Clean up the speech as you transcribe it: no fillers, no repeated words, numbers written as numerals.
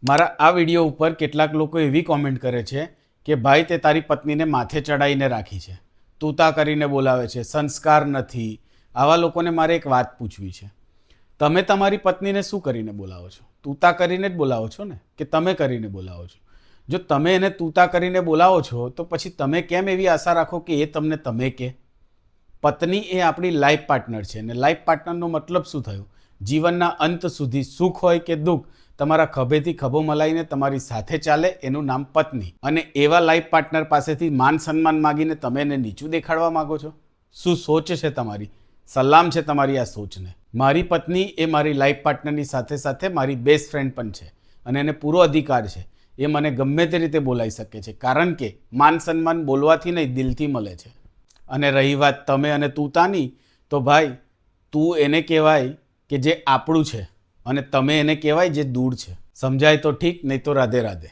મારા આ વિડીયો ઉપર કેટલાક લોકો એવી કોમેન્ટ કરે છે કે ભાઈ તે તારી પત્નીને માથે ચડાવીને રાખી છે, તૂતા કરીને બોલાવે છે, સંસ્કાર નથી. આવા લોકોને મારે એક વાત પૂછવી છે. તમે તમારી પત્નીને શું કરીને બોલાવો છો? તૂતા કરીને જ બોલાવો છો ને, કે તમે કરીને બોલાવો છો? જો તમે એને તૂતા કરીને બોલાવો છો તો પછી તમે કેમ એવી આશા રાખો કે એ તમને તમે કહે? પત્ની એ આપણી લાઈફ પાર્ટનર છે અને લાઈફ પાર્ટનરનો મતલબ શું થયો? જીવનના અંત સુધી સુખ હોય કે દુઃખ તમારા ખભેથી ખભો મલાઈને તમારી સાથે ચાલે, એનું નામ પત્ની. અને એવા લાઈફ પાર્ટનર પાસેથી માન સન્માન માગીને તમે એને નીચું દેખાડવા માગો છો? શું સોચ છે તમારી? સલામ છે તમારી આ સોચને. મારી પત્ની એ મારી લાઈફ પાર્ટનરની સાથે સાથે મારી બેસ્ટ ફ્રેન્ડ પણ છે અને એને પૂરો અધિકાર છે. એ મને ગમે તે રીતે બોલાવી શકે છે, કારણ કે માન સન્માન બોલવાથી નહીં, દિલથી મળે છે. અને રહી વાત તમે અને તૂતાની, તો ભાઈ તું એને કહેવાય કે જે આપણું છે અને તમે એને કહેવાય જે દૂર છે. સમજાય તો ઠીક, નહીં તો રાધે રાધે.